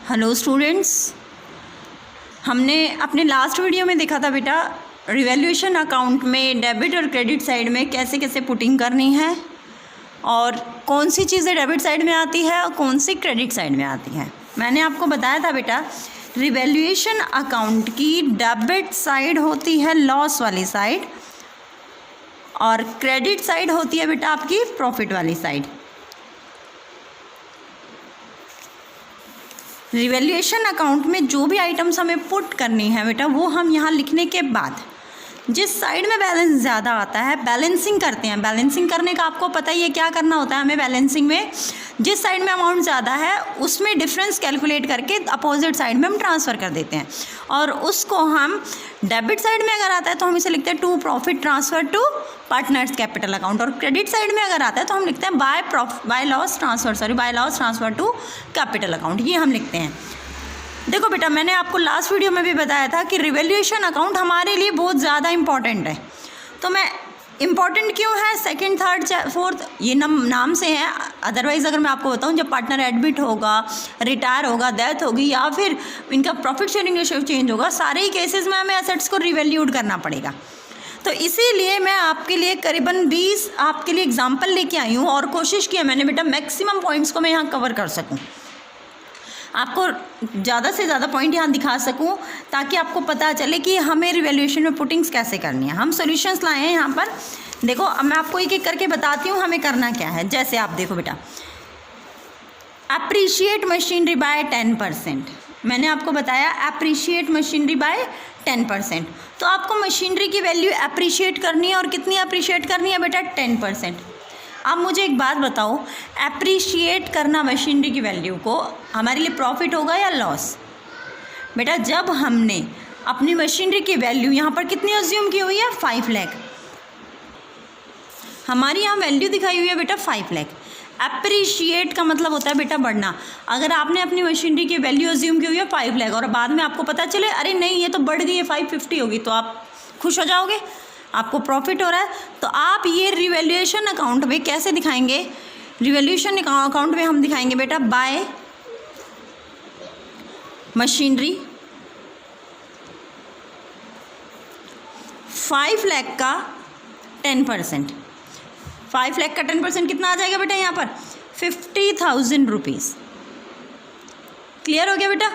Hello students, हमने अपने last video में देखा था बेटा रिवैल्यूएशन अकाउंट में डेबिट और क्रेडिट साइड में कैसे कैसे पुटिंग करनी है और कौन सी चीज़ें डेबिट साइड में आती है और कौन सी क्रेडिट साइड में आती है। मैंने आपको बताया था बेटा रिवैल्यूएशन अकाउंट की डेबिट साइड होती है लॉस वाली साइड और क्रेडिट साइड होती है बेटा आपकी प्रॉफिट वाली साइड। रिवैल्यूएशन अकाउंट में जो भी आइटम्स हमें पुट करनी है बेटा वो हम यहाँ लिखने के बाद जिस साइड में बैलेंस ज़्यादा आता है बैलेंसिंग करते हैं। बैलेंसिंग करने का आपको पता ही है क्या करना होता है हमें। बैलेंसिंग में जिस साइड में अमाउंट ज़्यादा है उसमें डिफरेंस कैलकुलेट करके अपोजिट साइड में हम ट्रांसफ़र कर देते हैं और उसको हम डेबिट साइड में अगर आता है तो हम इसे लिखते हैं to profit transfer to partners capital account और क्रेडिट साइड में अगर आता है तो हम लिखते हैं by loss transfer to capital account. ये हम लिखते हैं। देखो बेटा मैंने आपको लास्ट वीडियो में भी बताया था कि रिवैल्यूएशन अकाउंट हमारे लिए बहुत ज़्यादा इम्पॉर्टेंट है। तो मैं इम्पॉर्टेंट क्यों है, सेकंड थर्ड फोर्थ ये नाम से है। अदरवाइज़ अगर मैं आपको बताऊं जब पार्टनर एडमिट होगा, रिटायर होगा, डेथ होगी या फिर इनका प्रॉफिट शेयरिंग रेशियो चेंज होगा, सारे ही केसेस में हमें एसेट्स को रिवैल्यूड करना पड़ेगा। तो इसीलिए मैं आपके लिए करीबन 20 आपके लिए एग्जाम्पल लेके आई हूँ और कोशिश की है मैंने बेटा मैक्सिमम पॉइंट्स को मैं यहाँ कवर कर सकूँ, आपको ज़्यादा से ज़्यादा पॉइंट यहाँ दिखा सकूँ ताकि आपको पता चले कि हमें रिवैल्यूएशन में पुटिंग्स कैसे करनी है। हम सॉल्यूशंस लाए हैं यहाँ पर। देखो अब मैं आपको एक एक करके बताती हूँ हमें करना क्या है। जैसे आप देखो बेटा अप्रिशिएट मशीनरी बाय 10%। मैंने आपको बताया अप्रिशिएट मशीनरी बाय 10%। तो आपको मशीनरी की वैल्यू अप्रिशिएट करनी है और कितनी अप्रिशिएट करनी है बेटा 10%। अब मुझे एक बात बताओ, अप्रिशिएट करना मशीनरी की वैल्यू को हमारे लिए प्रॉफिट होगा या लॉस? बेटा जब हमने अपनी मशीनरी की वैल्यू यहाँ पर कितनी अज्यूम की हुई है 5 लाख, हमारी यहाँ वैल्यू दिखाई हुई है बेटा 5 लाख। अप्रिशिएट का मतलब होता है बेटा बढ़ना। अगर आपने अपनी मशीनरी की वैल्यू अज्यूम की हुई है 5 लाख और बाद में आपको पता चले अरे नहीं ये तो बढ़ गई है 550 होगी, तो आप खुश हो जाओगे, आपको प्रॉफिट हो रहा है। तो आप ये रिवैल्यूएशन अकाउंट में कैसे दिखाएंगे? रिवैल्यूएशन अकाउंट में हम दिखाएंगे बेटा बाय मशीनरी 5 लाख का 10%। 5 लाख का 10% कितना आ जाएगा बेटा यहाँ पर 50,000 रुपीज़। क्लियर हो गया बेटा?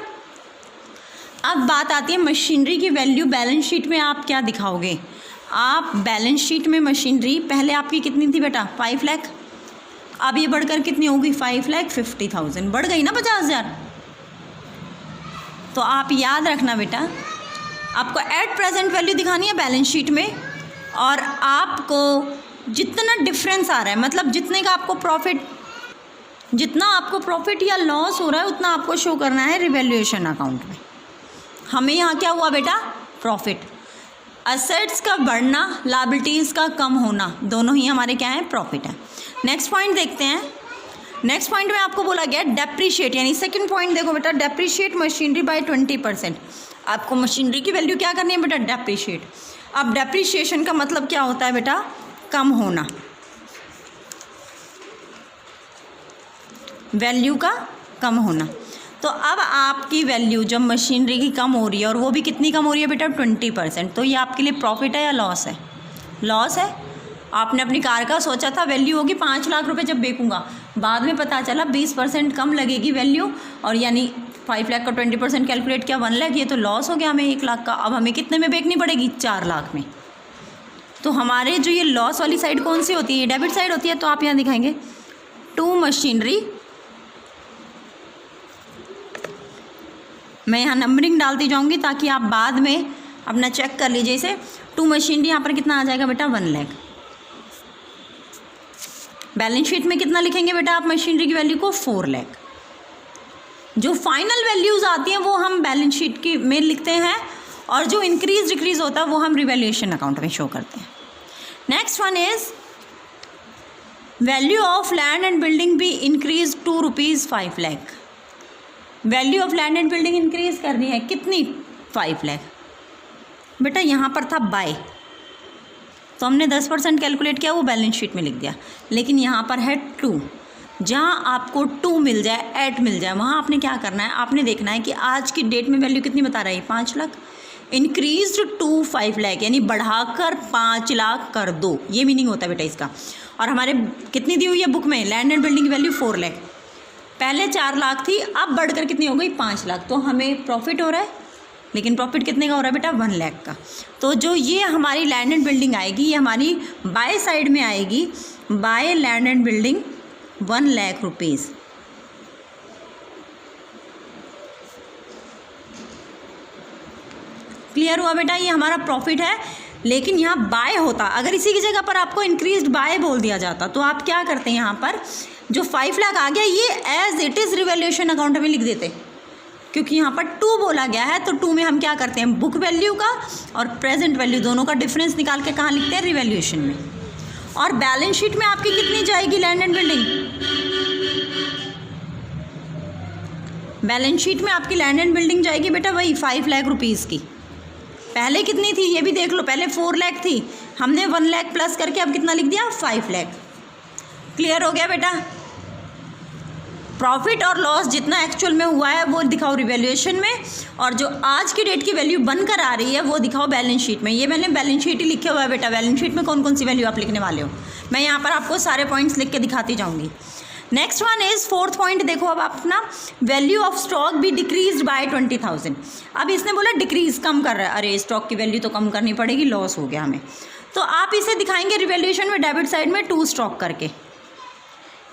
अब बात आती है मशीनरी की वैल्यू बैलेंस शीट में आप क्या दिखाओगे। आप बैलेंस शीट में मशीनरी पहले आपकी कितनी थी बेटा 5 लाख, अब ये बढ़कर कितनी होगी 5,50,000, बढ़ गई ना 50,000। तो आप याद रखना बेटा आपको एट प्रेजेंट वैल्यू दिखानी है बैलेंस शीट में और आपको जितना डिफरेंस आ रहा है मतलब जितना आपको प्रॉफिट या लॉस हो रहा है उतना आपको शो करना है रिवैल्यूएशन अकाउंट में। हमें यहाँ क्या हुआ बेटा प्रॉफिट। असेट्स का बढ़ना लायबिलिटीज़ का कम होना दोनों ही हमारे क्या हैं प्रॉफिट है। नेक्स्ट पॉइंट देखते हैं। नेक्स्ट पॉइंट में आपको बोला गया डेप्रीशिएट, यानी सेकंड पॉइंट देखो बेटा डेप्रीशिएट मशीनरी बाय 20%। आपको मशीनरी की वैल्यू क्या करनी है बेटा डेप्रीशिएट। अब डेप्रीशिएशन का मतलब क्या होता है बेटा कम होना, वैल्यू का कम होना। तो अब आपकी वैल्यू जब मशीनरी की कम हो रही है और वो भी कितनी कम हो रही है बेटा 20%, तो ये आपके लिए प्रॉफिट है या लॉस है? लॉस है। आपने अपनी कार का सोचा था वैल्यू होगी 5 लाख रुपए जब बेचूंगा, बाद में पता चला 20% कम लगेगी वैल्यू और यानी 5 लाख का 20% कैलकुलेट किया 1 लाख, ये तो लॉस हो गया हमें 1 लाख का। अब हमें कितने में बेचनी पड़ेगी 4 लाख में। तो हमारे जो ये लॉस वाली साइड कौन सी होती है? डेबिट साइड होती है। तो आप यहाँ दिखाएंगे टू मशीनरी, मैं यहाँ नंबरिंग डालती जाऊँगी ताकि आप बाद में अपना चेक कर लीजिए इसे। टू मशीनरी यहाँ पर कितना आ जाएगा बेटा 1 लाख। बैलेंस शीट में कितना लिखेंगे बेटा आप मशीनरी की वैल्यू को 4 लाख। जो फाइनल वैल्यूज़ आती हैं वो हम बैलेंस शीट की में लिखते हैं और जो इंक्रीज डिक्रीज होता है वो हम रिवैल्यूएशन अकाउंट में शो करते हैं। Next one is value of land and building भी increase to ₹5 lakh. Value of land and building increase करनी है कितनी 5 लाख। बेटा यहाँ पर था बाय, तो हमने 10% कैलकुलेट किया वो बैलेंस शीट में लिख दिया, लेकिन यहाँ पर है 2 जहाँ आपको 2 मिल जाए, 8 मिल जाए, वहाँ आपने क्या करना है, आपने देखना है कि आज की डेट में वैल्यू कितनी बता रही है, 5 लाख, इंक्रीज टू 5 लाख, यानी बढ़ाकर 5 लाख कर दो, ये मीनिंग होता है बेटा इसका। और हमारे कितनी दी हुई है बुक में, लैंड एंड बिल्डिंग की वैल्यू 4 लाख, पहले 4 लाख थी, अब बढ़कर कितनी हो गई, 5 लाख। तो हमें प्रॉफिट हो रहा है, लेकिन प्रॉफिट कितने का हो रहा है बेटा, 1 लाख का। तो जो ये हमारी लैंड एंड बिल्डिंग आएगी, ये हमारी बाय साइड में आएगी, by land and building 1 lakh rupees. Clear हुआ बेटा, ये हमारा प्रॉफिट है, लेकिन यहाँ बाय होता, अगर इसी की जगह पर आपको इंक्रीज्ड बाय बोल दिया जाता तो आप क्या करते हैं, यहाँ पर जो 5 लाख आ गया ये as it is revaluation account में लिख देते, क्योंकि यहाँ पर 2 बोला गया है, तो 2 में हम क्या करते हैं, बुक वैल्यू का और प्रेजेंट वैल्यू दोनों का डिफरेंस निकाल के कहाँ लिखते हैं, रिवैल्यूएशन में। और बैलेंस शीट में आपकी कितनी जाएगी land and building, balance sheet में आपकी लैंड एंड बिल्डिंग जाएगी बेटा वही 5 लाख रुपीज़ की। पहले कितनी थी ये भी देख लो, पहले 4 लाख थी, हमने 1 लाख प्लस करके अब कितना लिख दिया, 5 लाख। क्लियर हो गया बेटा, प्रॉफिट और लॉस जितना एक्चुअल में हुआ है वो दिखाओ रिवैल्यूएशन में, और जो आज की डेट की वैल्यू बनकर आ रही है वो दिखाओ बैलेंस शीट में। ये मैंने बैलेंस शीट ही लिखे हुआ है बेटा, बैलेंस शीट में कौन कौन सी वैल्यू आप लिखने वाले हो, मैं यहाँ पर आपको सारे पॉइंट्स लिख के दिखाती जाऊँगी। Next one is 4th point, देखो अब अपना वैल्यू ऑफ स्टॉक भी डिक्रीज बाय 20,000। अब इसने बोला डिक्रीज, कम कर रहा है, अरे स्टॉक की वैल्यू तो कम करनी पड़ेगी, लॉस हो गया हमें, तो आप इसे दिखाएंगे रिवैल्यूएशन में डेबिट साइड में 2 स्टॉक करके।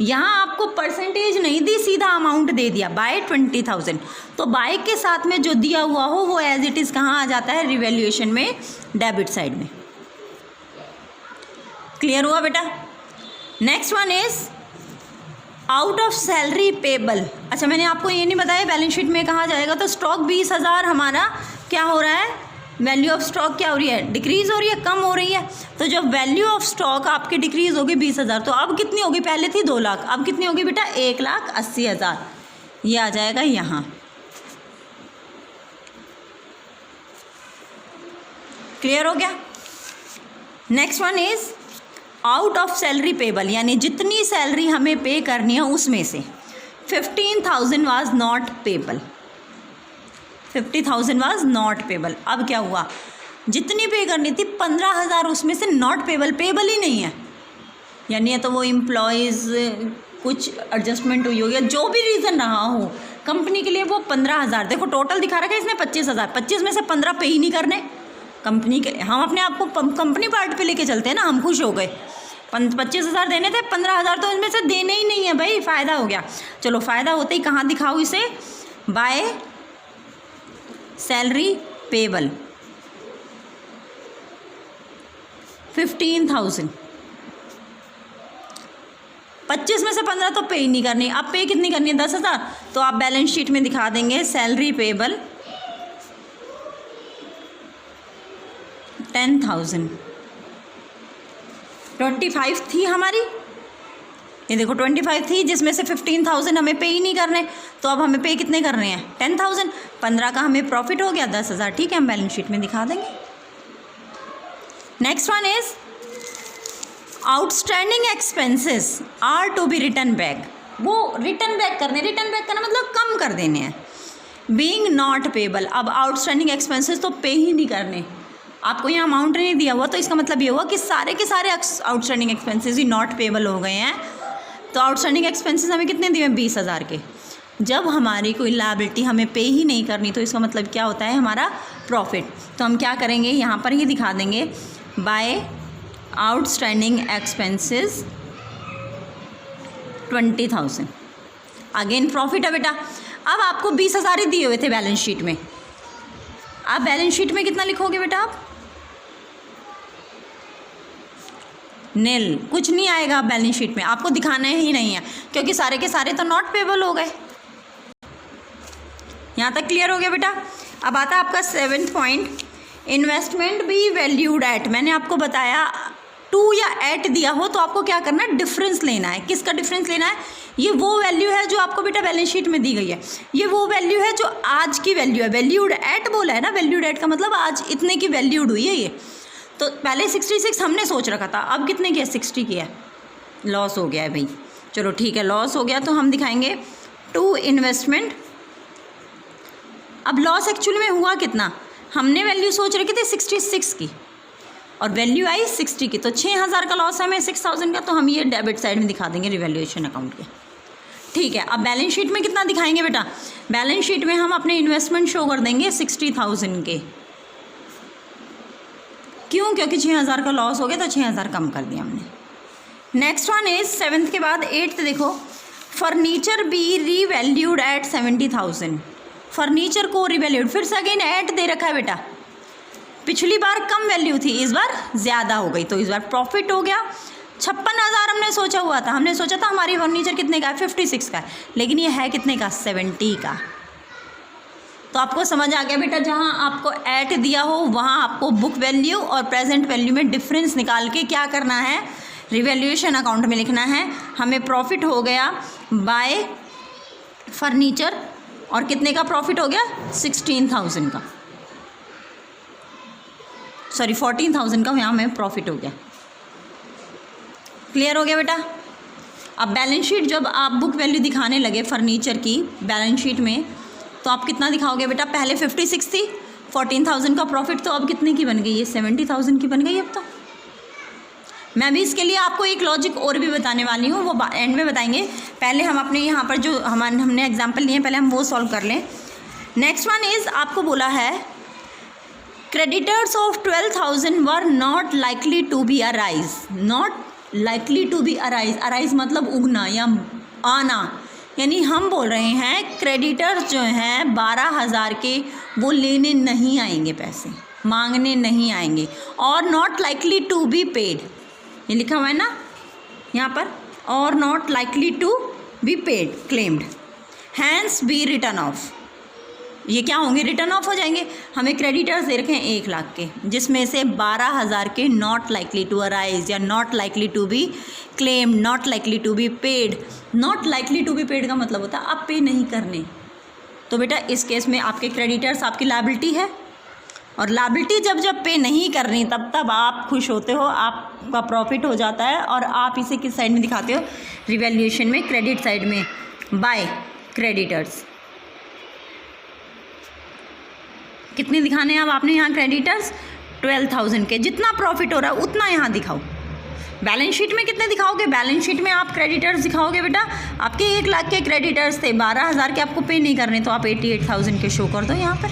यहाँ आपको परसेंटेज नहीं दी, सीधा अमाउंट दे दिया बाय 20,000, तो बाय के साथ में जो दिया हुआ हो वो एज इट इज़ कहाँ आ जाता है, रिवैल्यूएशन में डेबिट साइड में। क्लियर हुआ बेटा। Next one is out of salary payable. अच्छा मैंने आपको ये नहीं बताया बैलेंस शीट में कहाँ जाएगा, तो स्टॉक 20,000 हमारा क्या हो रहा है, वैल्यू ऑफ स्टॉक क्या हो रही है, डिक्रीज़ हो रही है, कम हो रही है। तो जब वैल्यू ऑफ स्टॉक आपकी डिक्रीज़ होगी 20,000, तो अब कितनी होगी, पहले थी 2 लाख, अब कितनी होगी बेटा 1,80,000, ये आ जाएगा यहाँ। क्लियर हो गया। Next one is out of salary payable, यानी जितनी सैलरी हमें पे करनी है उसमें से 15,000 was not payable, 50,000 was not payable. अब क्या हुआ, जितनी पे करनी थी 15,000 उसमें से नॉट पेबल, पेबल ही नहीं है, यानी या तो वो एम्प्लॉयज़ कुछ एडजस्टमेंट हुई होगी, जो भी रीज़न रहा हो कंपनी के लिए, वो 15,000, देखो टोटल दिखा रखा है इसने 25,000, 25 में से 15 पे ही नहीं करने कंपनी के, हम अपने आप को कंपनी पार्ट पे लेके चलते हैं ना, हम खुश हो गए, 25,000 देने थे, 15,000 तो इनमें से देने ही नहीं है भाई, फ़ायदा हो गया। चलो फ़ायदा होते ही कहाँ दिखाओ इसे, बाय सैलरी पेबल 15,000, 25 में से 15 तो पे ही नहीं करनी, अब पे कितनी करनी है 10,000, तो आप बैलेंस शीट में दिखा देंगे सैलरी पेबल 10,000। 25 थी हमारी, ये देखो 25 थी, जिसमें से 15,000 हमें पे ही नहीं करने, तो अब हमें पे कितने करने हैं 10,000, 15 का हमें प्रॉफिट हो गया 10,000, ठीक है, हम बैलेंस शीट में दिखा देंगे। Next one is outstanding expenses are to be return back, वो रिटर्न बैक करने, रिटर्न बैक करना मतलब कम कर देने हैं, बीइंग नॉट पेबल। अब आउटस्टैंडिंग एक्सपेंसेस तो पे ही नहीं करने, आपको यहाँ अमाउंट नहीं दिया हुआ, तो इसका मतलब ये हुआ कि सारे के सारे outstanding expenses he not payable हो गए हैं। तो आउटस्टैंडिंग एक्सपेंसेस हमें कितने दिए, 20,000 के। जब हमारी कोई लायबिलिटी हमें पे ही नहीं करनी, तो इसका मतलब क्या होता है, हमारा प्रॉफिट। तो हम क्या करेंगे, यहाँ पर ही दिखा देंगे by outstanding expenses 20,000, again profit है बेटा। अब आपको 20,000 ही दिए हुए थे बैलेंस शीट में, आप बैलेंस शीट में कितना लिखोगे बेटा, आप नील, कुछ नहीं आएगा बैलेंस शीट में, आपको दिखाना ही नहीं है, क्योंकि सारे के सारे तो नॉट पेबल हो गए। यहाँ तक क्लियर हो गया बेटा। अब आता है आपका 7th पॉइंट, इन्वेस्टमेंट भी वैल्यूड एट। मैंने आपको बताया 2 या 8 दिया हो तो आपको क्या करना है, डिफरेंस लेना है। किसका डिफरेंस लेना है, ये वो वैल्यू है जो आपको बेटा बैलेंस शीट में दी गई है, ये वो वैल्यू है जो आज की वैल्यू है। वैल्यूड एट बोला है ना, वैल्यूड एट का मतलब आज इतने की वैल्यूड हुई है ये। तो पहले 66 हमने सोच रखा था, अब कितने की है, 60 की है, लॉस हो गया है भाई, चलो ठीक है, लॉस हो गया तो हम दिखाएंगे टू इन्वेस्टमेंट। अब लॉस एक्चुअली में हुआ कितना, हमने वैल्यू सोच रखी थी 66 की और वैल्यू आई 60 की, तो 6000 का लॉस है हमें 6000 का, तो हम ये डेबिट साइड में दिखा देंगे रिवैल्यूएशन अकाउंट के। ठीक है, अब बैलेंस शीट में कितना दिखाएंगे बेटा, बैलेंस शीट में हम अपने इन्वेस्टमेंट शो कर देंगे 60,000 के। क्यों, क्योंकि 6000 का लॉस हो गया तो 6000 कम कर दिया हमने। नेक्स्ट वन इज 7th के बाद 8th देखो, furniture be revalued at 70,000। Furniture को रिवैल्यूड, फिर से अगेन एट दे रखा है बेटा, पिछली बार कम वैल्यू थी, इस बार ज़्यादा हो गई, तो इस बार प्रॉफिट हो गया। 56,000 हमने सोचा हुआ था, हमने सोचा था हमारी फर्नीचर कितने का है, 56 का है, लेकिन ये है कितने का, 70 का। तो आपको समझ आ गया बेटा, जहाँ आपको एट दिया हो वहाँ आपको बुक वैल्यू और प्रेजेंट वैल्यू में डिफरेंस निकाल के क्या करना है, रिवैल्यूएशन अकाउंट में लिखना है। हमें प्रॉफिट हो गया बाय फर्नीचर, और कितने का प्रॉफिट हो गया, 16,000 का, सॉरी 14,000 का यहाँ हमें प्रॉफिट हो गया। क्लियर हो गया बेटा। अब बैलेंस शीट जब आप बुक वैल्यू दिखाने लगे फर्नीचर की बैलेंस शीट में, तो आप कितना दिखाओगे बेटा, पहले 56 थी, 14,000 का प्रॉफिट, तो अब कितने की बन गई, ये 70,000 की बन गई। अब तो मैं भी इसके लिए आपको एक लॉजिक और भी बताने वाली हूँ, वो एंड में बताएंगे। पहले हम अपने यहाँ पर जो हमने एग्जाम्पल लिए पहले हम वो सॉल्व कर लें। नेक्स्ट वन इज़ आपको बोला है creditors of 12,000 were not likely to be arise. Not likely to be arise, arise मतलब उगना या आना, यानी हम बोल रहे हैं क्रेडिटर्स जो हैं 12,000 के वो लेने नहीं आएंगे, पैसे मांगने नहीं आएंगे, और not likely to be paid, ये लिखा हुआ है ना यहाँ पर, और not likely to be paid claimed, hence be return of. ये क्या होंगे, रिटर्न ऑफ हो जाएंगे। हमें क्रेडिटर्स दे रखे हैं 1 लाख के, जिसमें से 12,000 के नॉट लाइकली टू अराइज या not likely to be claim, not likely to be paid. Not likely to be paid का मतलब होता है आप पे नहीं करने। तो बेटा इस केस में आपके क्रेडिटर्स आपकी लायबिलिटी है, और लायबिलिटी जब जब पे नहीं कर रही तब तब आप खुश होते हो, आपका प्रॉफिट हो जाता है, और आप इसे किस साइड में दिखाते हो, रिवैल्यूएशन में, क्रेडिट साइड में, बाय क्रेडिटर्स। कितने दिखाने हैं अब आपने यहाँ क्रेडिटर्स, 12,000 के, जितना प्रॉफिट हो रहा है उतना यहाँ दिखाओ। बैलेंस शीट में कितने दिखाओगे, बैलेंस शीट में आप क्रेडिटर्स दिखाओगे बेटा, आपके 1 लाख के क्रेडिटर्स थे, 12,000 के आपको पे नहीं करने, तो आप 88,000 के शो कर दो यहाँ पर।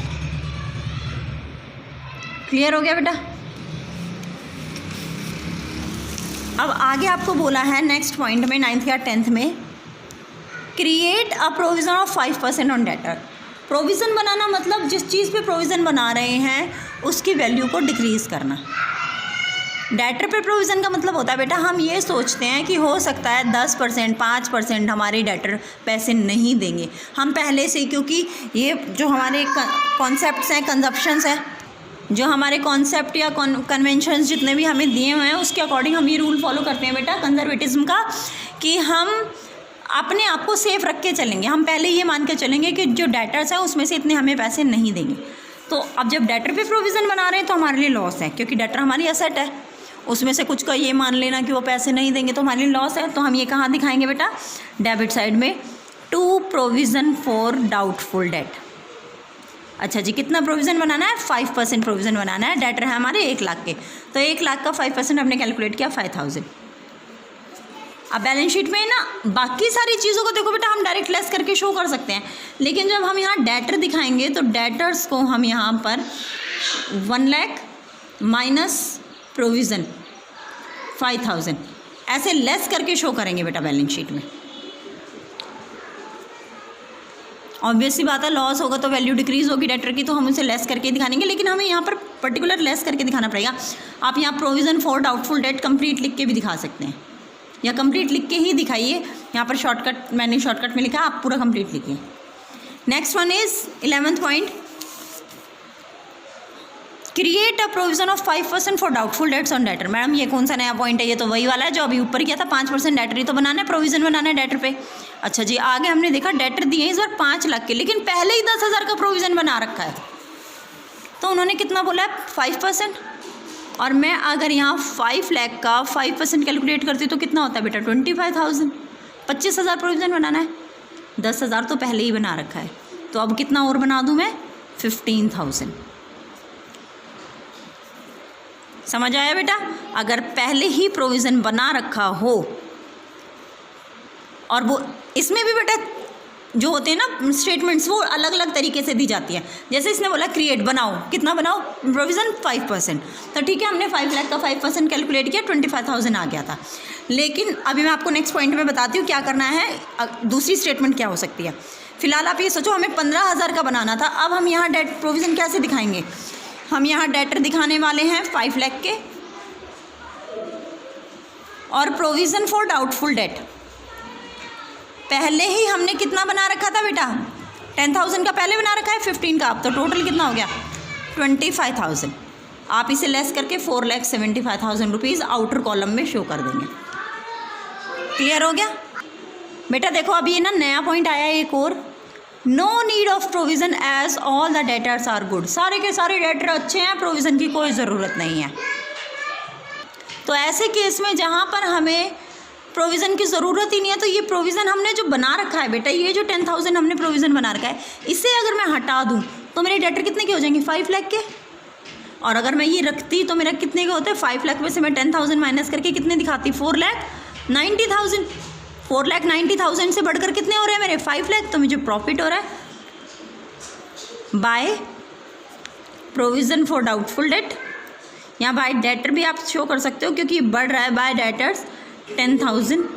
क्लियर हो गया बेटा। अब आगे आपको बोला है नेक्स्ट पॉइंट में 9th या 10th में, create a provision of 5% on debtor. Provision बनाना मतलब जिस चीज़ पे प्रोविज़न बना रहे हैं उसकी वैल्यू को डिक्रीज़ करना। डेटर पे प्रोविज़न का मतलब होता है बेटा, हम ये सोचते हैं कि हो सकता है 10%, 5% हमारे डेटर पैसे नहीं देंगे, हम पहले से, क्योंकि ये जो हमारे कॉन्सेप्ट्स हैं, कंजप्शंस हैं, जो हमारे कॉन्सेप्ट या कन्वेंशंस जितने भी हमें दिए हुए हैं उसके अकॉर्डिंग हम ये रूल फॉलो करते हैं बेटा कंजर्वेटिज्म का, कि हम अपने आप को सेफ रख के चलेंगे। हम पहले ये मान के चलेंगे कि जो डेटर्स हैं उसमें से इतने हमें पैसे नहीं देंगे। तो अब जब डेटर पे प्रोविज़न बना रहे हैं तो हमारे लिए लॉस है, क्योंकि डेटर हमारी एसेट है, उसमें से कुछ का ये मान लेना कि वो पैसे नहीं देंगे तो हमारे लिए लॉस है। तो हम ये कहाँ दिखाएंगे बेटा, डेबिट साइड में, to provision for doubtful debt. अच्छा जी, कितना प्रोविज़न बनाना है, 5% प्रोविज़न बनाना है। डेटर है हमारे 1 लाख के, तो 1 लाख का 5% हमने कैलकुलेट किया 5,000। अब बैलेंस शीट में ना बाकी सारी चीज़ों को देखो बेटा, हम डायरेक्ट लेस करके शो कर सकते हैं, लेकिन जब हम यहाँ डेटर दिखाएंगे तो डेटर्स को हम यहाँ पर 1 लाख माइनस प्रोविज़न 5,000 ऐसे लेस करके शो करेंगे बेटा बैलेंस शीट में। ऑब्वियस सी बात है, लॉस होगा तो वैल्यू डिक्रीज़ होगी डेटर की, तो हम उसे लेस करके दिखाएंगे, लेकिन हमें यहाँ पर पर्टिकुलर लेस करके दिखाना पड़ेगा। आप यहाँ provision for doubtful date complete लिख के भी दिखा सकते हैं, या कंप्लीट लिख के ही दिखाइए। यहाँ पर शॉर्टकट, मैंने शॉर्टकट में लिखा, आप पूरा कंप्लीट लिखिए। Next one is 11th point, create a provision of 5% for doubtful debts on debtor. Madam ये कौन सा नया पॉइंट है, ये तो वही वाला है जो अभी ऊपर किया था, 5% डेटर ही तो बनाना है, प्रोविज़न बनाना है डेटर पे। अच्छा जी, आगे हमने देखा डेटर दिए इस बार 5 लाख के, लेकिन पहले ही 10,000 का प्रोविज़न बना रखा है, तो उन्होंने कितना बोला है, 5%। और मैं अगर यहाँ 5 लाख का 5% कैलकुलेट करती तो कितना होता है बेटा, 25,000। 25,000 प्रोविज़न बनाना है, 10,000 तो पहले ही बना रखा है, तो अब कितना और बना दूँ मैं? 15,000। समझ आया बेटा? अगर पहले ही प्रोविज़न बना रखा हो, और वो इसमें भी बेटा जो होते हैं ना स्टेटमेंट्स, वो अलग अलग तरीके से दी जाती है। जैसे इसने बोला क्रिएट बनाओ, कितना बनाओ प्रोविज़न? 5%। तो ठीक है, हमने 5 लाख का 5% कैलकुलेट किया, 25,000 आ गया था। लेकिन अभी मैं आपको नेक्स्ट पॉइंट में बताती हूँ क्या करना है। दूसरी स्टेटमेंट क्या हो सकती है। फिलहाल आप ये सोचो, हमें 15,000 का बनाना था। अब हम यहाँ डेट प्रोविज़न कैसे दिखाएंगे? हम यहाँ डेटर दिखाने वाले हैं 5 लाख के, और प्रोविज़न फॉर डाउटफुल डेट पहले ही हमने कितना बना रखा था बेटा? 10,000 का पहले बना रखा है, 15 का। अब तो टोटल कितना हो गया? 25,000। आप इसे लेस करके 4,75,000 रुपीज़ आउटर कॉलम में शो कर देंगे। क्लियर हो गया बेटा? देखो अभी ये ना नया पॉइंट आया है एक और, no need of provision as all the debtors are good. सारे के सारे डेटर अच्छे हैं, प्रोविज़न की कोई ज़रूरत नहीं है। तो ऐसे केस में जहाँ पर हमें प्रोविज़न की ज़रूरत ही नहीं है, तो ये प्रोविज़न हमने जो बना रखा है बेटा, ये जो 10,000 हमने प्रोविज़न बना रखा है, इसे अगर मैं हटा दूँ तो मेरे डेटर कितने के हो जाएंगे? 5 लाख के। और अगर मैं ये रखती तो मेरा कितने के होते? 5 लाख में से मैं 10,000 माइनस करके कितने दिखाती? 4,90,000। 4,90,000 से बढ़कर कितने हो रहे हैं मेरे? 5 लाख। तो मुझे प्रॉफिट हो रहा है by provision for doubtful debt. यहाँ बाय डेटर भी आप शो कर सकते हो, क्योंकि बढ़ रहा है बाय डेटर्स 10,000।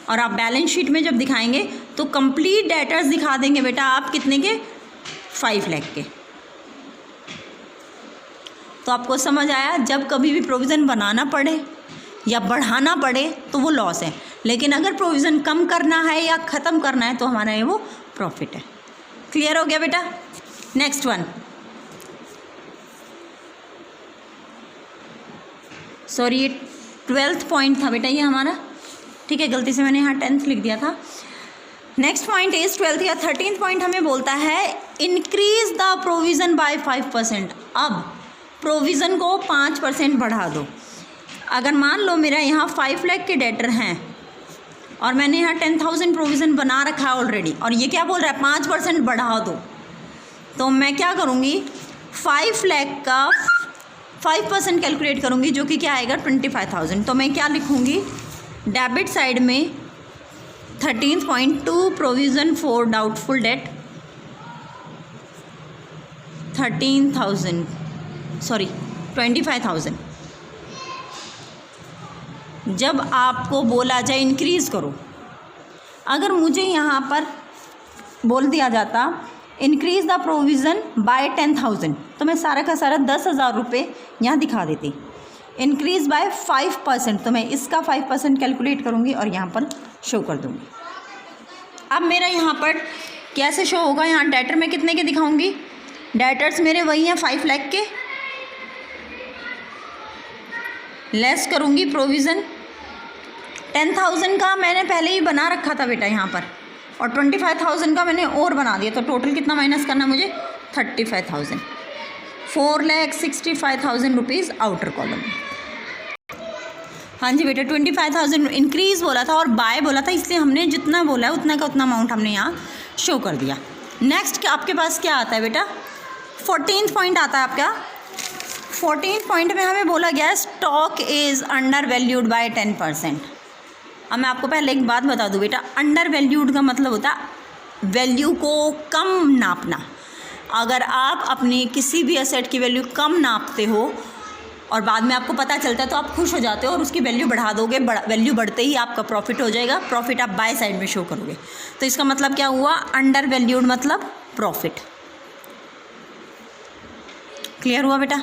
और आप बैलेंस शीट में जब दिखाएंगे तो कंप्लीट डेटर्स दिखा देंगे बेटा आप कितने के? 5 लाख के। तो आपको समझ आया, जब कभी भी प्रोविज़न बनाना पड़े या बढ़ाना पड़े तो वो लॉस है, लेकिन अगर प्रोविज़न कम करना है या ख़त्म करना है तो हमारा ये वो प्रॉफिट है। क्लियर हो गया बेटा? नेक्स्ट वन, सॉरी ये 12th पॉइंट था बेटा ये हमारा, ठीक है, गलती से मैंने यहाँ 10th लिख दिया था। नेक्स्ट पॉइंट इज 12th या 13th पॉइंट हमें बोलता है इंक्रीज द प्रोविज़न बाय 5%। अब प्रोविज़न को 5% बढ़ा दो। अगर मान लो मेरा यहाँ 5 लाख के डेटर हैं और मैंने यहाँ 10,000 प्रोविज़न बना रखा है ऑलरेडी, और ये क्या बोल रहा है? 5% बढ़ा दो। तो मैं क्या करूँगी? 5 लाख का 5% कैलकुलेट करूँगी, जो कि क्या आएगा? 25,000। तो मैं क्या लिखूँगी? डेबिट साइड में 13.2 प्रोविज़न फॉर डाउटफुल डेट 25,000। जब आपको बोला जाए इंक्रीज़ करो, अगर मुझे यहाँ पर बोल दिया जाता इंक्रीज़ द प्रोविज़न बाय 10,000, तो मैं सारा का सारा 10,000 रुपये यहाँ दिखा देती। इंक्रीज़ बाय 5%, तो मैं इसका 5% कैलकुलेट करूँगी और यहाँ पर शो कर दूँगी। अब मेरा यहाँ पर कैसे शो होगा? यहाँ डेटर में कितने के दिखाऊँगी? डेटर्स मेरे वही हैं 5 लाख के, लेस करूँगी प्रोविज़न। 10,000 का मैंने पहले ही बना रखा था बेटा यहाँ पर, और 25,000 का मैंने और बना दिया, तो टोटल कितना माइनस करना मुझे? 35,000। 4,65,000 रुपीज़ आउटर कॉलम। हाँ जी बेटा, 25,000 इंक्रीज़ बोला था और बाय बोला था, इसलिए हमने जितना बोला है उतना का उतना अमाउंट हमने यहाँ शो कर दिया। नेक्स्ट आपके पास क्या आता है बेटा? 14th पॉइंट आता है आपका। 14th पॉइंट में हमें बोला गया है stock is under valued bye 10%। अब मैं आपको पहले एक बात बता दूं बेटा, अंडर वैल्यूड का मतलब होता है वैल्यू को कम नापना। अगर आप अपनी किसी भी एसेट की वैल्यू कम नापते हो और बाद में आपको पता चलता है तो आप खुश हो जाते हो और उसकी वैल्यू बढ़ा दोगे। वैल्यू बढ़ते ही आपका प्रॉफिट हो जाएगा। प्रॉफिट आप बाय साइड में शो करोगे। तो इसका मतलब क्या हुआ? अंडर वैल्यूड मतलब प्रॉफिट। क्लियर हुआ बेटा?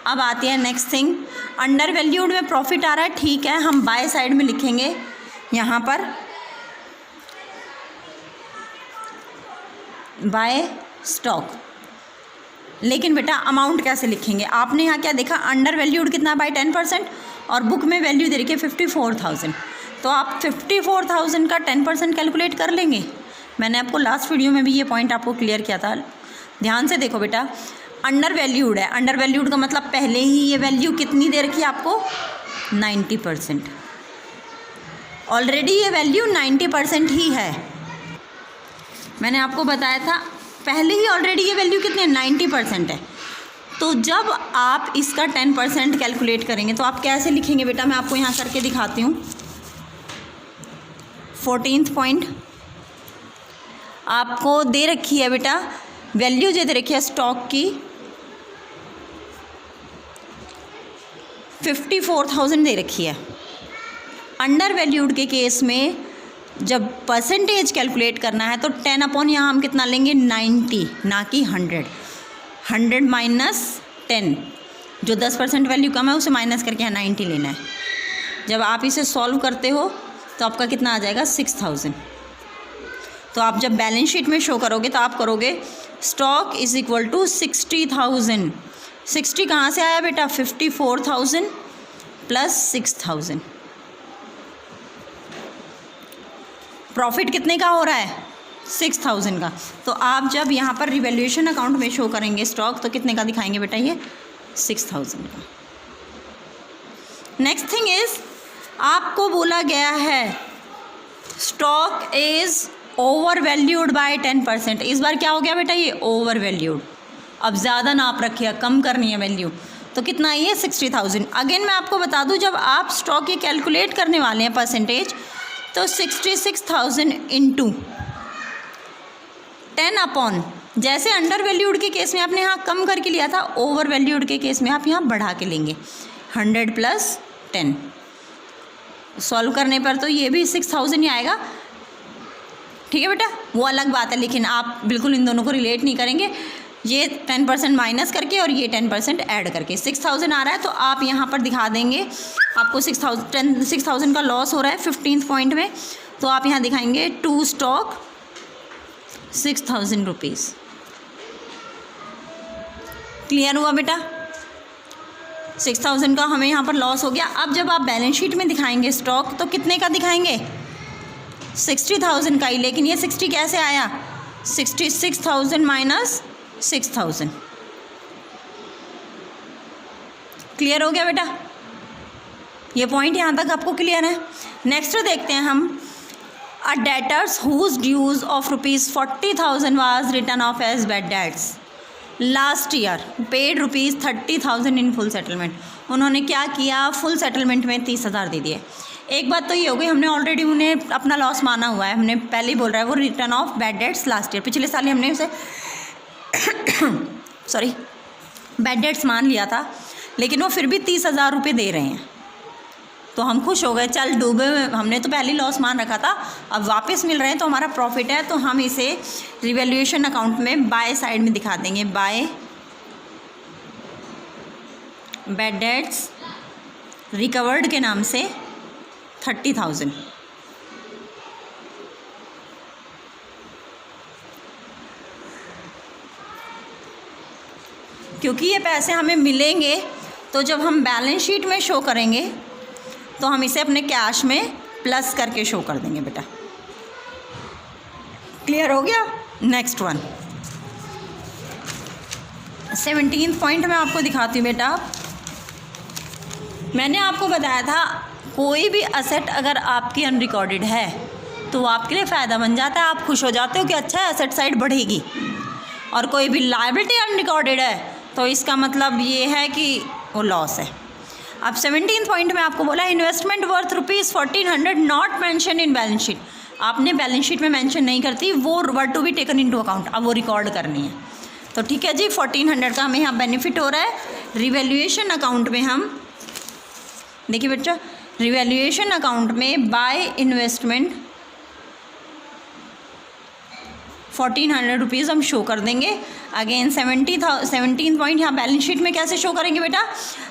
अब आती है नेक्स्ट थिंग, अंडर वैल्यूड में प्रॉफिट आ रहा है, ठीक है, हम बाय साइड में लिखेंगे यहाँ पर बाय स्टॉक। लेकिन बेटा अमाउंट कैसे लिखेंगे? आपने यहाँ क्या देखा? अंडर वैल्यूड कितना? बाय 10%, और बुक में वैल्यू दे रही है 54,000। तो आप 54,000 का 10% कैलकुलेट कर लेंगे। मैंने आपको लास्ट वीडियो में भी ये पॉइंट आपको क्लियर किया था, ध्यान से देखो बेटा। अंडर वैल्यूड है, अंडर वैल्यूड का मतलब पहले ही ये वैल्यू कितनी दे रखी है आपको? 90%। ऑलरेडी ये वैल्यू 90% ही है। मैंने आपको बताया था पहले ही ऑलरेडी ये वैल्यू कितनी 90% है। तो जब आप इसका 10% कैलकुलेट करेंगे तो आप कैसे लिखेंगे बेटा, मैं आपको यहाँ करके दिखाती हूँ। 14th पॉइंट आपको दे रखी है बेटा, वैल्यू जो दे रखी है स्टॉक की 54,000 दे रखी है। अंडर वैल्यूड के केस में जब परसेंटेज कैलकुलेट करना है तो 10 अपॉन यहाँ हम कितना लेंगे 90, ना कि 100। 100 माइनस 10, जो 10% वैल्यू कम है उसे माइनस करके यहाँ 90 लेना है। जब आप इसे सॉल्व करते हो तो आपका कितना आ जाएगा 6,000। तो आप जब बैलेंस शीट में शो करोगे तो आप करोगे स्टॉक इज इक्वल टू 60,000। 60 कहाँ से आया बेटा, 54,000 प्लस 6,000। प्रॉफिट कितने का हो रहा है 6,000 का। तो आप जब यहाँ पर रिवैल्यूएशन अकाउंट में शो करेंगे स्टॉक तो कितने का दिखाएंगे बेटा, ये 6,000 का। नेक्स्ट थिंग इज आपको बोला गया है stock is over valued bye 10%। इस बार क्या हो गया बेटा, ये ओवर वैल्यूड। अब ज़्यादा नाप रखिए, कम करनी है वैल्यू। तो कितना आई है 60,000। अगेन मैं आपको बता दूं, जब आप स्टॉक ये कैलकुलेट करने वाले हैं परसेंटेज, तो 66,000 इंटू 10 अपॉन, जैसे अंडर वैल्यूड के केस में आपने यहाँ कम करके लिया था, ओवर वैल्यूड के केस में आप यहाँ बढ़ा के लेंगे 100 प्लस 10। सॉल्व करने पर तो ये भी 6,000 ही आएगा, ठीक है बेटा, वो अलग बात है। लेकिन आप बिल्कुल इन दोनों को रिलेट नहीं करेंगे, ये 10% माइनस करके और ये 10% ऐड करके 6,000 आ रहा है। तो आप यहाँ पर दिखा देंगे आपको 6,000 का लॉस हो रहा है 15th पॉइंट में। तो आप यहाँ दिखाएंगे टू स्टॉक 6,000 रुपीज़। क्लियर हुआ बेटा, 6,000 का हमें यहाँ पर लॉस हो गया। अब जब आप बैलेंस शीट में दिखाएंगे स्टॉक तो कितने का दिखाएंगे 60,000 का ही। लेकिन ये 60 कैसे आया, 66,000 माइनस 6,000। क्लियर हो गया बेटा, ये पॉइंट यहाँ तक आपको क्लियर है। नेक्स्ट देखते हैं हम, a debtors whose dues of ₹40,000 was return off as bad debts last year paid ₹30,000 in full settlement. उन्होंने क्या किया, फुल सेटलमेंट में 30,000 दे दिए। एक बात तो ये हो गई, हमने ऑलरेडी उन्हें अपना लॉस माना हुआ है, हमने पहले ही बोल रहा है वो return of bad debts last year, पिछले साल ही हमने उसे सॉरी बैड डेट्स मान लिया था, लेकिन वो फिर भी 30,000 रुपये दे रहे हैं। तो हम खुश हो गए, चल डूबे, हमने तो पहले लॉस मान रखा था, अब वापस मिल रहे हैं तो हमारा प्रॉफिट है। तो हम इसे रिवैल्यूएशन अकाउंट में बाय साइड में दिखा देंगे, बाय बैड डेट्स रिकवर्ड के नाम से 30,000। क्योंकि ये पैसे हमें मिलेंगे तो जब हम बैलेंस शीट में शो करेंगे तो हम इसे अपने कैश में प्लस करके शो कर देंगे बेटा। क्लियर हो गया। नेक्स्ट वन 17th पॉइंट मैं आपको दिखाती हूँ बेटा। मैंने आपको बताया था कोई भी असेट अगर आपकी अनरिकॉर्डेड है तो वो आपके लिए फ़ायदा बन जाता है, आप खुश हो जाते हो कि अच्छा है एसेट साइड बढ़ेगी। और कोई भी लायबिलिटी अनरिकॉर्डेड है तो इसका मतलब ये है कि वो लॉस है। अब 17th पॉइंट में आपको बोला investment worth ₹1,400 not mention in balance sheet. आपने बैलेंस शीट में मेंशन नहीं करती, वो were to be taken into account, अब वो रिकॉर्ड करनी है। तो ठीक है जी, 1,400 का हमें यहाँ बेनिफिट हो रहा है। रिवैल्यूएशन अकाउंट में हम देखिए बच्चा, रिवैल्यूएशन अकाउंट में बाय इन्वेस्टमेंट 1,400 रुपीज़ हम शो कर देंगे। अगेन 17th पॉइंट यहाँ बैलेंस शीट में कैसे शो करेंगे बेटा,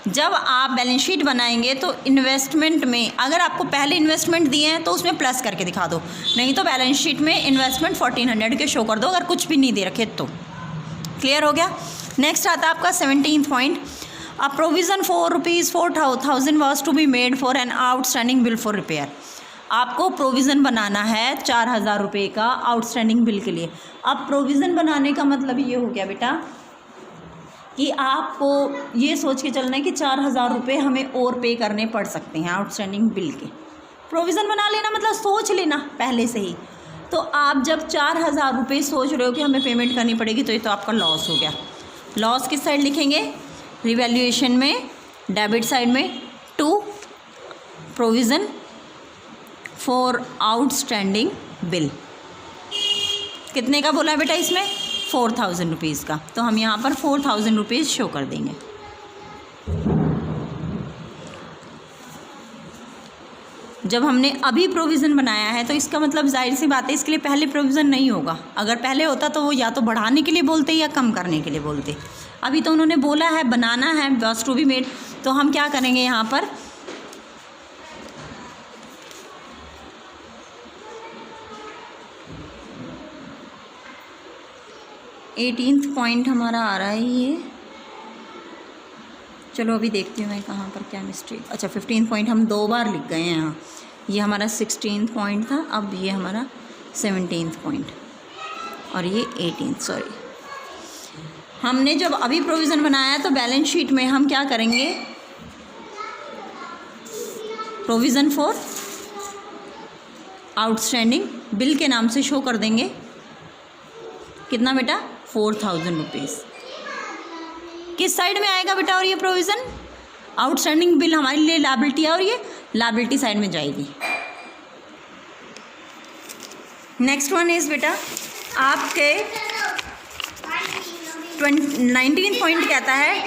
जब आप बैलेंस शीट बनाएंगे तो इन्वेस्टमेंट में अगर आपको पहले इन्वेस्टमेंट दिए हैं तो उसमें प्लस करके दिखा दो, नहीं तो बैलेंस शीट में इन्वेस्टमेंट 1,400 के शो कर दो अगर कुछ भी नहीं दे रखे तो। क्लियर हो गया। नेक्स्ट आता है आपका 17th point, a provision for ₹4,000 was to be made for an outstanding bill for repair. आपको प्रोविज़न बनाना है 4,000 रुपये का आउटस्टैंडिंग बिल के लिए। अब प्रोविज़न बनाने का मतलब ये हो गया बेटा कि आपको ये सोच के चलना है कि 4,000 रुपये हमें और पे करने पड़ सकते हैं आउटस्टैंडिंग बिल के। प्रोविज़न बना लेना मतलब सोच लेना पहले से ही। तो आप जब 4,000 रुपये सोच रहे हो कि हमें पेमेंट करनी पड़ेगी, तो ये तो आपका लॉस हो गया। लॉस किस साइड लिखेंगे? रिवैल्यूएशन में, डेबिट साइड में, to provision for outstanding bill. कितने का बोला है बेटा इसमें? 4,000 रुपीज़ का। तो हम यहाँ पर 4,000 रुपीज़ शो कर देंगे। जब हमने अभी प्रोविज़न बनाया है तो इसका मतलब जाहिर सी बात है इसके लिए पहले प्रोविज़न नहीं होगा। अगर पहले होता तो वो या तो बढ़ाने के लिए बोलते या कम करने के लिए बोलते। अभी तो उन्होंने बोला है बनाना है, वाज टू बी मेड। तो हम क्या करेंगे यहाँ पर, एटीन्थ पॉइंट हमारा आ रहा है ये। चलो अभी देखती हूँ मैं कहाँ पर क्या मिस्टेक। अच्छा 15 पॉइंट हम 2 बार लिख गए हैं यहाँ। ये हमारा 16 पॉइंट था, अब ये हमारा 17 पॉइंट और ये 18, सॉरी। हमने जब अभी प्रोविज़न बनाया तो बैलेंस शीट में हम क्या करेंगे, प्रोविज़न फॉर आउटस्टैंडिंग बिल के नाम से शो कर देंगे। कितना बेटा? 4,000 रुपीज़। किस साइड में आएगा बेटा? और ये प्रोविज़न आउटस्टैंडिंग बिल हमारे लिए लायबिलिटी है और ये लायबिलिटी साइड में जाएगी। नेक्स्ट वन इज़ बेटा आपके 19 पॉइंट कहता है,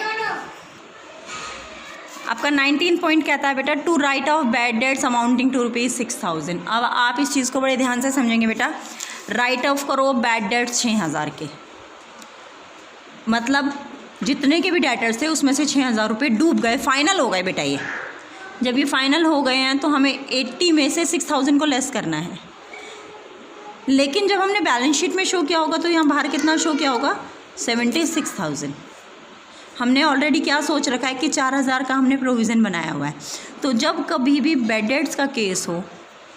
आपका 19 पॉइंट कहता है बेटा to write off bad debts amounting to ₹6,000। अब आप इस चीज़ को बड़े ध्यान से समझेंगे बेटा। राइट ऑफ करो बैड डेट्स 6,000 के, मतलब जितने के भी डेटर्स थे उसमें से 6,000 रुपये डूब गए, फाइनल हो गए बेटा। ये जब ये फाइनल हो गए हैं तो हमें 80 में से 6,000 को लेस करना है। लेकिन जब हमने बैलेंस शीट में शो किया होगा तो यहाँ बाहर कितना शो किया होगा? 76,000। हमने ऑलरेडी क्या सोच रखा है कि 4,000 का हमने प्रोविज़न बनाया हुआ है। तो जब कभी भी बैड डेट्स का केस हो,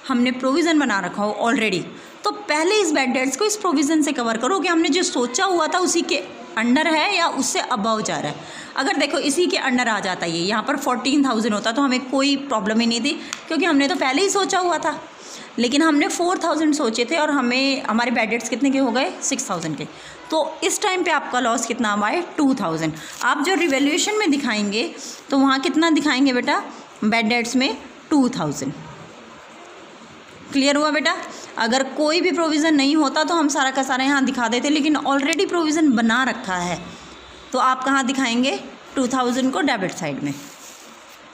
हमने प्रोविज़न बना रखा हो ऑलरेडी, तो पहले इस बैड डेट्स को इस प्रोविज़न से कवर करो कि हमने जो सोचा हुआ था उसी के अंडर है या उससे अबव जा रहा है। अगर देखो इसी के अंडर आ जाता है, ये यहाँ पर 14,000 होता तो हमें कोई प्रॉब्लम ही नहीं थी, क्योंकि हमने तो पहले ही सोचा हुआ था। लेकिन हमने 4,000 सोचे थे और हमें हमारे बैड डेट्स कितने के हो गए? 6,000 के। तो इस टाइम पे आपका लॉस कितना हुआ है? 2,000। आप जो रिवैल्यूएशन में दिखाएंगे तो वहाँ कितना दिखाएंगे बेटा? बैड डेट्स में 2,000। क्लियर हुआ बेटा? अगर कोई भी प्रोविज़न नहीं होता तो हम सारा का सारा यहाँ दिखा देते, लेकिन ऑलरेडी प्रोविज़न बना रखा है तो आप कहाँ दिखाएंगे? 2,000 को डेबिट साइड में।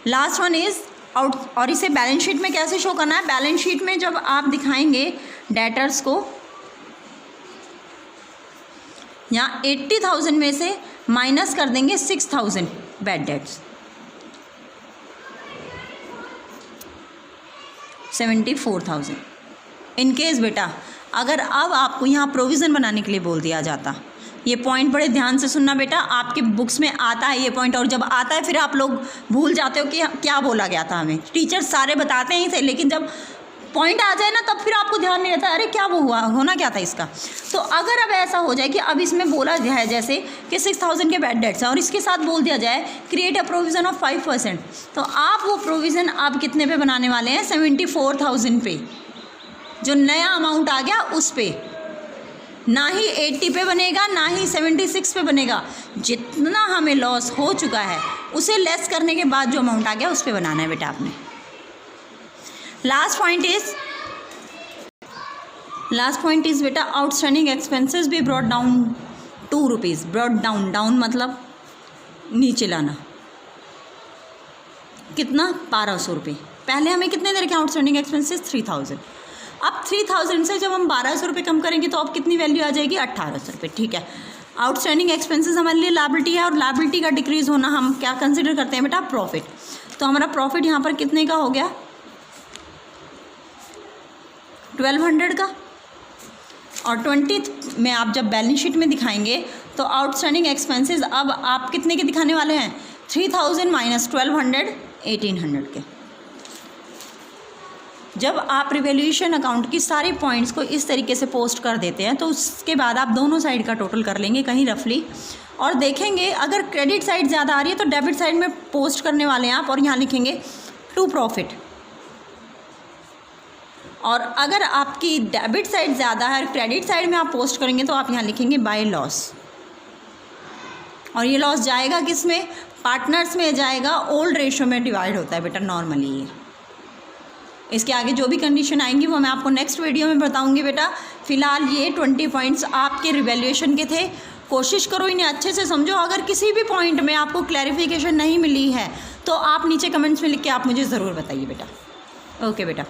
Last one is out. और इसे बैलेंस शीट में कैसे शो करना है? बैलेंस शीट में जब आप दिखाएंगे डेटर्स को, यहाँ 80,000 में से माइनस कर देंगे 6,000 बैड डेट्स, 74,000। इनकेस बेटा अगर अब आपको यहाँ प्रोविज़न बनाने के लिए बोल दिया जाता, ये पॉइंट बड़े ध्यान से सुनना बेटा, आपके बुक्स में आता है ये पॉइंट, और जब आता है फिर आप लोग भूल जाते हो कि क्या बोला गया था हमें। टीचर सारे बताते ही थे, लेकिन जब पॉइंट आ जाए ना तब फिर आपको ध्यान नहीं रहता, अरे क्या वो हुआ, होना क्या था इसका। तो अगर अब ऐसा हो जाए कि अब इसमें बोला गया है जैसे कि 6,000 के बैड डेट्स हैं और इसके साथ बोल दिया जाए क्रिएट अ प्रोविज़न ऑफ 5%, तो आप वो प्रोविज़न आप कितने पे बनाने वाले हैं? 74,000 पे। जो नया अमाउंट आ गया उस पे, ना ही 80 पे बनेगा ना ही 76 पे बनेगा। जितना हमें लॉस हो चुका है उसे लेस करने के बाद जो अमाउंट आ गया उस पे बनाना है बेटा आपने। लास्ट पॉइंट इज बेटा आउटस्टैंडिंग एक्सपेंसेस भी ब्रॉट डाउन ₹2। ब्रॉट डाउन मतलब नीचे लाना। कितना? 1,200 रुपये। पहले हमें कितने दे रखे आउटस्टैंडिंग एक्सपेंसेस? 3,000। अब 3,000 से जब हम 1,200 रुपये कम करेंगे तो अब कितनी वैल्यू आ जाएगी? 1,800 रुपये। ठीक है, आउटस्टैंडिंग एक्सपेंसेस हमारे लिए लायबिलिटी है और लायबिलिटी का डिक्रीज़ होना हम क्या कंसिडर करते हैं बेटा? प्रॉफिट। तो हमारा प्रॉफिट यहाँ पर कितने का हो गया? 1,200 का। और 20 में आप जब बैलेंस शीट में दिखाएंगे तो आउटस्टैंडिंग एक्सपेंसेस अब आप कितने के दिखाने वाले हैं? 3,000 माइनस 1,200, 1,800 के। जब आप रिवैल्यूएशन अकाउंट की सारे पॉइंट्स को इस तरीके से पोस्ट कर देते हैं तो उसके बाद आप दोनों साइड का टोटल कर लेंगे कहीं रफली, और देखेंगे अगर क्रेडिट साइड ज़्यादा आ रही है तो डेबिट साइड में पोस्ट करने वाले हैं आप, और यहाँ लिखेंगे टू प्रॉफिट। और अगर आपकी डेबिट साइड ज़्यादा है और क्रेडिट साइड में आप पोस्ट करेंगे तो आप यहाँ लिखेंगे बाय लॉस। और ये लॉस जाएगा किस में, पार्टनर्स में जाएगा, ओल्ड रेशो में डिवाइड होता है बेटा नॉर्मली ये। इसके आगे जो भी कंडीशन आएंगी वो मैं आपको नेक्स्ट वीडियो में बताऊंगी बेटा। फ़िलहाल ये 20 पॉइंट्स आपके रिवैल्यूएशन के थे। कोशिश करो इन्हें अच्छे से समझो। अगर किसी भी पॉइंट में आपको क्लैरिफिकेशन नहीं मिली है तो आप नीचे कमेंट्स में लिख के आप मुझे ज़रूर बताइए बेटा। ओके बेटा।